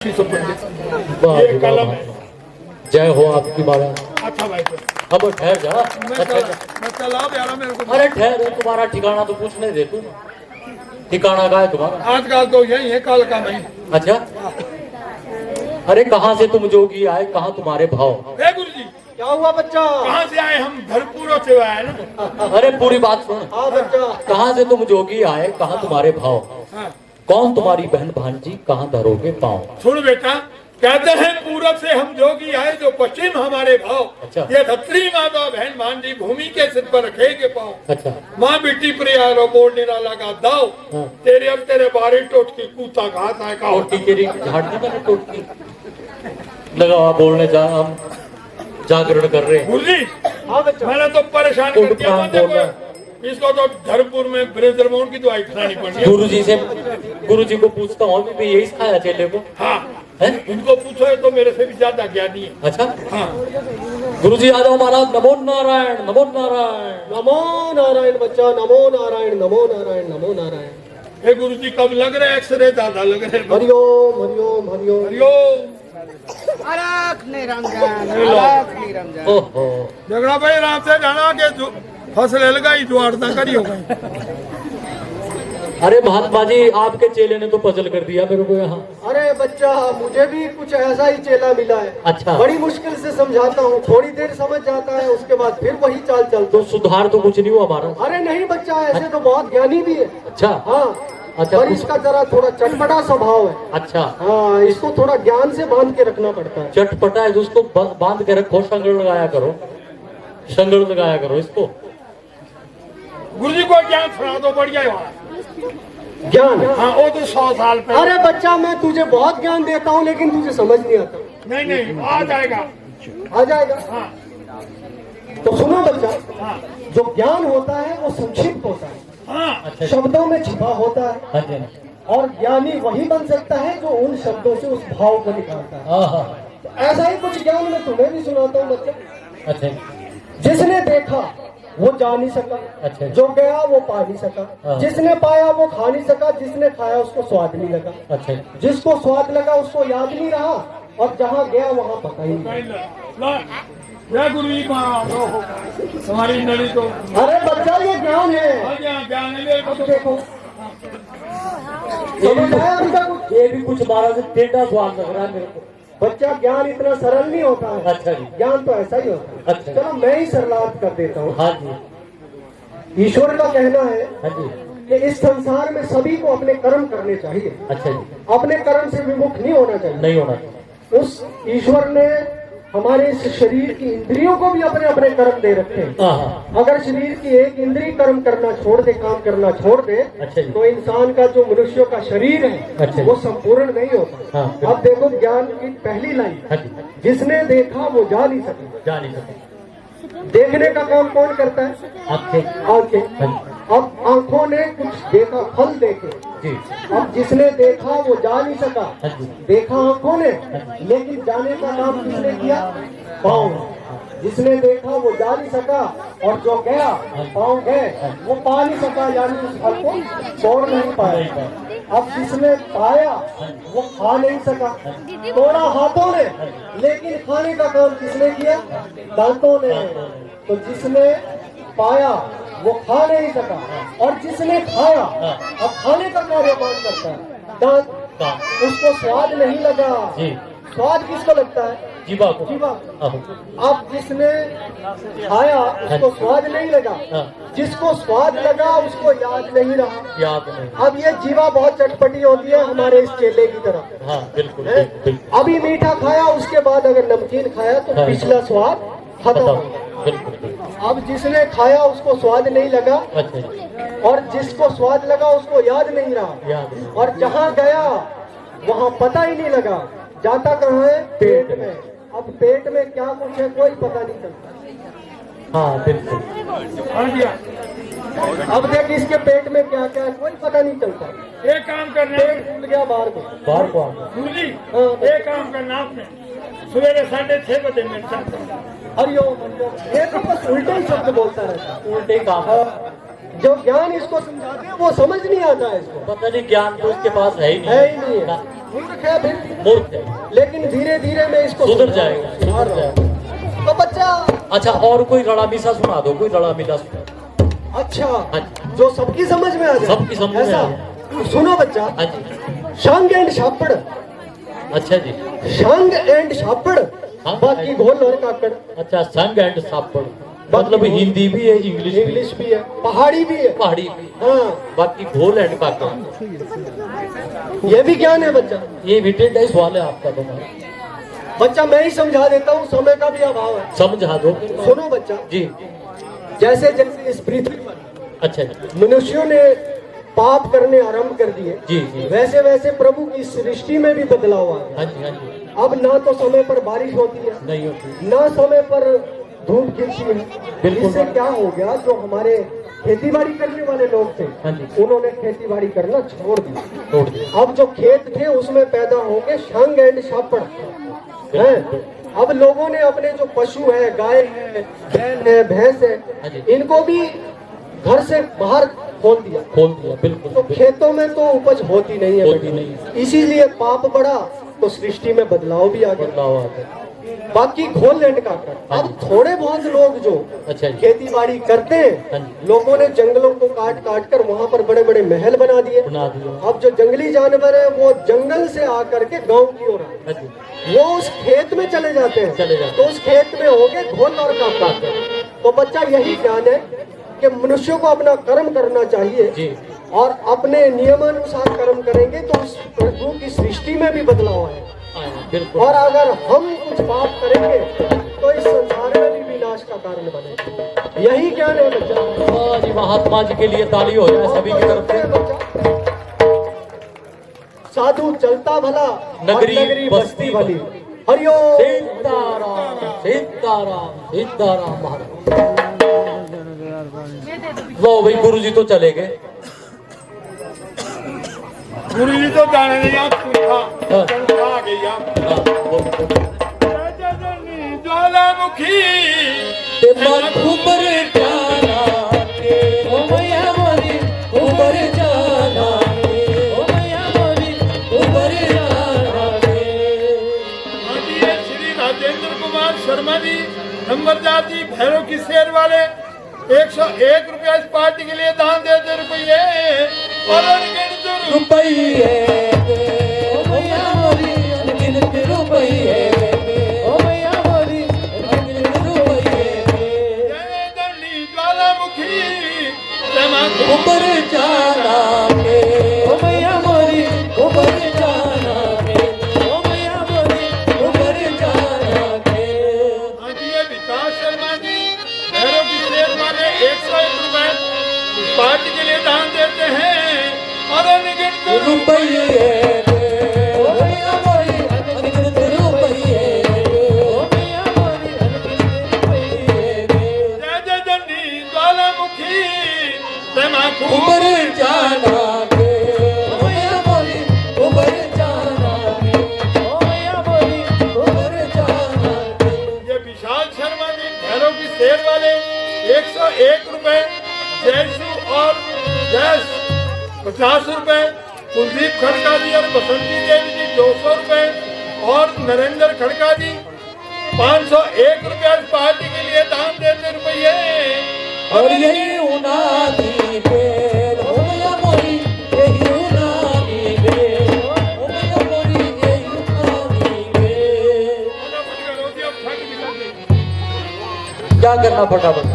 ये कलम है। जय हो आपकी बाबा। अच्छा भाई अब ठहर जा। मैं चला यार मेरे को। अरे ठहर, तुम्हारा ठिकाना तो पूछने दे तू। ठिकाना का है तुम्हारा? आजकल तो यही है, कल का नहीं। अच्छा, अरे कहाँ से तुम जोगी आए, कहाँ तुम्हारे भाव? गुरु जी क्या हुआ बच्चा? कहाँ से आए? हम धरपुरों से आए ना। अरे पूरी बात सुन। हाँ बच्चा। कहाँ से तुम जोगी आए, कहाँ तुम्हारे भाव? हाँ। कौन तुम्हारी बहन भांजी, कहाँ धरोगे पाँव? सुन बेटा, कहते हैं पूरब से हम जोगी आए, जो पश्चिम हमारे भाव। अच्छा। ये धत्री माता बहन भांजी भूमि के सिर पर रखेगे पाँव। अच्छा। माँ बेटी प्रिया बोल निराला का दाव। हाँ। तेरे अब तेरे बारी टोट की कूता घात है का। टोटकी तेरी झाड़ती मैंने टोटकी। लगाओ बोलने जा, हम जागरण कर रहे हैं। गुरु जी हाँ बच्चा। मैंने तो परेशान कर दिया। उठ बंदे बोल रहा को। इसको तो धरपुर में ब्रेजरमोन की दवाई खिलानी पड़ी है। गुरु जी को पूछता हूँ भी यही सिखाया चेले को हाँ है? उनको पूछो, तो मेरे से भी ज्यादा ज्ञानी है। अच्छा। हाँ गुरु जी आ जाओ महाराज। नमो नारायण, नमो नारायण। नमो नारायण बच्चा, नमो नारायण, नमो नारायण, नमो नारायण। हे गुरु जी कब लग रहे? एक्सरे ज्यादा लग रहे। हरिओम हरिओम हरिओम। हरिओम। अलख निरंजन, अलख निरंजन। ओहो, झगड़ा भाई रात से जाना के जो फसल लगाई जो आड़ता करी हो गई। अरे महात्मा जी आपके चेले ने तो पजल कर दिया मेरे को यहाँ। अरे बच्चा, मुझे भी कुछ ऐसा ही चेला मिला है। अच्छा। बड़ी मुश्किल से समझाता हूँ, थोड़ी देर समझ जाता है, उसके बाद फिर वही चाल चलता। तो सुधार तो कुछ नहीं हुआ हमारा। अरे नहीं बच्चा, ऐसे तो बहुत ज्ञानी भी है। अच्छा। हाँ। अच्छा, पर इसका जरा थोड़ा चटपटा स्वभाव है। अच्छा। हाँ, इसको थोड़ा ज्ञान से बांध के रखना पड़ता है। चटपटा है, उसको बांध के रखो, संगल लगाया करो, संगल लगाया करो इसको। गुरु जी को ज्ञान सुना दो, बढ़िया है। ज्ञान? हाँ वो तो 100 साल पहले। अरे बच्चा, मैं तुझे बहुत ज्ञान देता हूँ, लेकिन तुझे समझ नहीं आता। नहीं नहीं आ जाएगा। आ जाएगा। हाँ तो सुनो बच्चा, हाँ जो ज्ञान होता है वो संक्षिप्त होता है, हाँ। अच्छा। शब्दों में छिपा होता है। हाँ जी। और ज्ञानी वही बन सकता है जो उन शब्दों से उस भाव को निकालता है। हाँ हाँ। तो ऐसा ही कुछ ज्ञान मैं तुम्हें भी सुनाता हूँ बच्चा। अच्छा। जिसने देखा वो जा नहीं सका। अच्छा। जो गया वो पा नहीं सका। हाँ। जिसने पाया वो खा नहीं सका। जिसने खाया उसको स्वाद नहीं लगा। अच्छा। जिसको स्वाद लगा उसको याद नहीं रहा, और जहाँ गया वहाँ पता ही नहीं। जय गुरु जी तुम्हारी नली तो। अरे बच्चा, ये ज्ञान है। ज्ञान है मेरे को तो। देखो, समझ आया अभी तक कुछ? ये भी कुछ महाराज टेढ़ा स्वाद लग रहा है मेरे को। बच्चा, ज्ञान इतना सरल नहीं होता है। अच्छा जी। ज्ञान तो ऐसा ही होता है। अच्छा। चलो मैं ही सरलार्थ कर देता हूँ। हाँ जी। ईश्वर का कहना है हाँ जी। कि इस संसार में सभी को अपने कर्म करने चाहिए। अच्छा जी। अपने कर्म से विमुख नहीं होना चाहिए। नहीं होना चाहिए। उस ईश्वर ने हमारे इस शरीर की इंद्रियों को भी अपने अपने कर्म दे रखे हैं। हाँ हाँ। अगर शरीर की एक इंद्री कर्म करना छोड़ दे, काम करना छोड़ दे, अच्छा जी। तो इंसान का जो मनुष्यों का शरीर है अच्छा। वो संपूर्ण नहीं होता। हाँ। अब देखो ज्ञान की पहली लाइन, हाँ जी। जिसने देखा वो जा नहीं सका। जा नहीं सकते। देखने का काम कौन करता है? आंखें। आंखें। हाँ अब आंखों ने कुछ देखा, फल देखे। जी। अब जिसने देखा वो जा नहीं सका। हाँ जी। देखा आंखों ने, लेकिन जाने का काम किसने किया? पाँव। जिसने देखा वो जा नहीं सका, और जो गया पाँव गए वो पा नहीं सका, यानी उस फल को तोड़ नहीं पाया। अब जिसने पाया वो खा नहीं सका, तोड़ा हाथों ने, लेकिन खाने का काम किसने किया? दांतों ने। तो जिसने पाया वो खा नहीं सका, और जिसने खाया, अब खाने का कार्य कौन करता है? दांत। उसको स्वाद नहीं लगा। जी। स्वाद किसको लगता है? जीवा को। जीवा। आहो। अब जिसने खाया उसको स्वाद नहीं लगा, जिसको स्वाद लगा उसको याद नहीं रहा। याद नहीं। अब ये जीवा बहुत चटपटी होती है हमारे इस चेले की तरह। हाँ बिल्कुल है? बिल्कुल। अभी मीठा खाया, उसके बाद अगर नमकीन खाया तो हाँ। पिछला स्वाद खत्म। बिल्कुल बिल्कुल। अब जिसने खाया उसको स्वाद नहीं लगा, अच्छा जी। और जिसको स्वाद लगा उसको याद नहीं रहा। याद नहीं। और जहाँ गया वहाँ पता ही नहीं लगा। जाता कहाँ है? पेट में। अब पेट में क्या कुछ है कोई पता नहीं चलता। हाँ बिल्कुल। हाँ जी। अब देख इसके पेट में क्या क्या है कोई पता नहीं चलता। एक काम करना पेट फूल गया बाहर को। बाहर को आ गया। गुरु जी हाँ। एक काम करना आपने, सवेरे 6:30 बजे मेरे साथ। हरिओम हरिओम। ये तो बस उल्टे ही शब्द बोलता रहता है। उल्टे काम। जो ज्ञान इसको समझाते हैं वो समझ नहीं आता है इसको। पता नहीं ज्ञान तो इसके पास है ही नहीं। है ही नहीं है। मूर्ख है फिर, मूर्ख है, लेकिन धीरे धीरे मैं इसको सुधर जाएगा, सुधर जाएगा। तो बच्चा, अच्छा और कोई रड़ा मिसा सुना दो, कोई रड़ा मिला सुना। अच्छा हाँ जी। जो सबकी समझ में आ जाए, सबकी समझ में ऐसा? आ सुनो बच्चा, हाँ जी। शंग एंड छापड़, अच्छा जी। शंग एंड छापड़, हाँ, बाकी घोल और काकड़। अच्छा, संग एंड सापड़, मतलब हिंदी भी है, इंग्लिश भी, इंग्लिश भी है, पहाड़ी भी है, पहाड़ी भी, हाँ, बाकी घोल एंड काका। ये भी ज्ञान है बच्चा। ये विटेड है सवाल है आपका तुम्हारा, बच्चा मैं ही समझा देता हूँ, समय का भी अभाव है। समझा दो। सुनो बच्चा, जी। जैसे जैसे इस पृथ्वी पर अच्छा जी। मनुष्यों ने पाप करने आरंभ कर दिए, जी जी। वैसे वैसे प्रभु की सृष्टि में भी बदलाव आ गया। हाँ जी हाँ जी। अब ना तो समय पर बारिश होती है, नहीं होती। ना समय पर धूप खिलती है। बिल्कुल। इससे क्या हो गया, जो हमारे खेती बाड़ी करने वाले लोग थे, हाँ जी। उन्होंने खेती बाड़ी करना छोड़ दिया। तोड़ दिया। अब जो खेत थे उसमें पैदा होंगे शंग एंड छापड़ हैं। अब लोगों ने अपने जो पशु है, गाय है, बैल है, भैंस हाँ है, जी। इनको भी घर से बाहर खोल दिया। खोल दिया, बिल्कुल तो बिल्कुल। खेतों में तो उपज होती नहीं है होती बेटा। नहीं। इसीलिए पाप बढ़ा तो सृष्टि में बदलाव भी आ गया। बदलाव आ गया। बाकी घोल एंड काकर, हाँ अब जी। थोड़े बहुत लोग जो अच्छा जी। खेती बाड़ी करते हाँ हैं, जी। लोगों ने जंगलों को काट काट कर वहाँ पर बड़े बड़े महल बना दिए। बना दिया। अब जो जंगली जानवर है वो जंगल से आकर के गांव की ओर आए। हाँ जी। वो उस खेत में चले जाते हैं, चले जाते तो उस खेत में हो गए घोल और काकर। तो बच्चा यही ज्ञान है कि मनुष्य को अपना कर्म करना चाहिए जी। और अपने नियमानुसार कर्म करेंगे तो उस प्रभु की सृष्टि में भी बदलाव आएगा। बिल्कुल। और अगर हम कुछ पाप करेंगे तो इस संसार में भी विनाश का कारण बनेगा। यही ज्ञान है बच्चा। वाह जी, महात्मा जी के लिए ताली हो जाए सभी की तरफ से। बच्चा, साधु चलता भला, नगरी बस्ती भली। हरिओम। सीताराम सीताराम सीताराम महाराज। लो भाई, गुरु जी तो चले गए। गुरु जी तो जाने नहीं, आप हाँ। पंखा आ गई आप। हाँ, बोलो। ज्वालामुखी ते मन ऊपर जाना के, ओ मैया मोरी ऊपर जाना के, ओ मैया मोरी ऊपर जाना के। आदि श्री राजेंद्र कुमार शर्मा जी, नंबरदार जी, भैरव की शेर वाले, 101 रुपया इस पार्टी के लिए दान देते रुपये और अनगिनत रुपये ओ मैया मोरी अनगिनत रुपये, ओ मैया मोरी अनगिनत रुपये। जय दंडी ज्वालामुखी ऊपर जाना के, ओ मैया मोरी ऊपर जाना के, ओ मैया मोरी ऊपर जाना के। आदि विकास शर्मा जी, भैरव की शेर वाले, 101 रुपए इस पार्टी के लिए दान देते हैं और अनगिनत रुपये ओ मैया मोरी अनगिनत रुपये, ओ मैया मोरी अनगिनत रुपये। जय जय दंडी ज्वालामुखी ऊपर जाना के, ओ मैया मोरी ऊपर जाना के, ओ मैया मोरी ऊपर जाना के। ये विशाल शर्मा जी, भैरव की शेर वाले, 101 रुपए, जयसु और जयस 50 रुपए, कुलदीप खड़का जी और बसंती देवी जी 200 रुपए और नरेंद्र खड़का जी 501 रुपया इस पार्टी के लिए दान देते रुपये। और यही उनादी बेल, ओ मैया मोरी यही उनादी बेल, ओ मैया मोरी यही उनादी बेल। क्या करना फटाफट?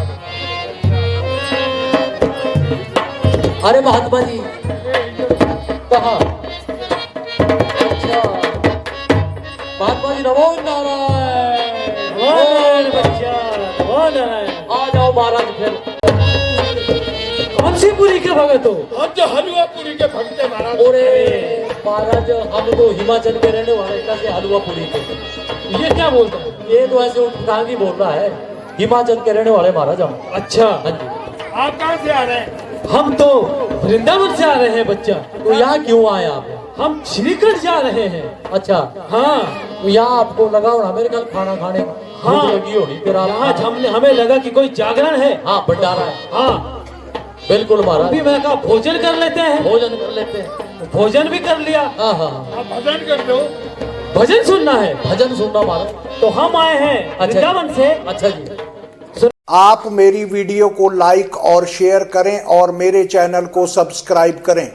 अरे महात्मा जी कहाँ? अच्छा, महात्मा जी नमो नारायण। नमो नारायण बच्चा, नमो नारायण। आ जाओ महाराज फिर। कौन सी पूरी के भगत हो? हम जो हलवा पूरी के भगते महाराज। अरे महाराज, हम तो हिमाचल के रहने वाले, कैसे हलवा पूरी के? ये क्या बोलता है? ये तो ऐसे उठांगी बोल रहा है। हिमाचल के रहने वाले महाराज हम। अच्छा, हाँ जी। आप कहाँ से आ रहे हैं? हम तो वृंदावन से आ रहे हैं बच्चा। तो यहाँ क्यों आए आप? हम श्रीखंड जा रहे हैं। अच्छा, हाँ, तो यहाँ आपको लगा होना मेरे ख्याल खाना खाने हाँ। भूख लगी होगी, फिर आप यहाँ हमें लगा कि कोई जागरण है। हाँ, भंडारा है। हाँ, बिल्कुल महाराज, अभी मैं कहा भोजन कर लेते हैं। भोजन कर लेते हैं। भोजन भी कर लिया। हाँ हाँ आप भजन कर दो। भजन सुनना है भजन सुनना महाराज। तो हम आए हैं अच्छा। वृंदावन से। अच्छा जी। आप मेरी वीडियो को लाइक और शेयर करें और मेरे चैनल को सब्सक्राइब करें।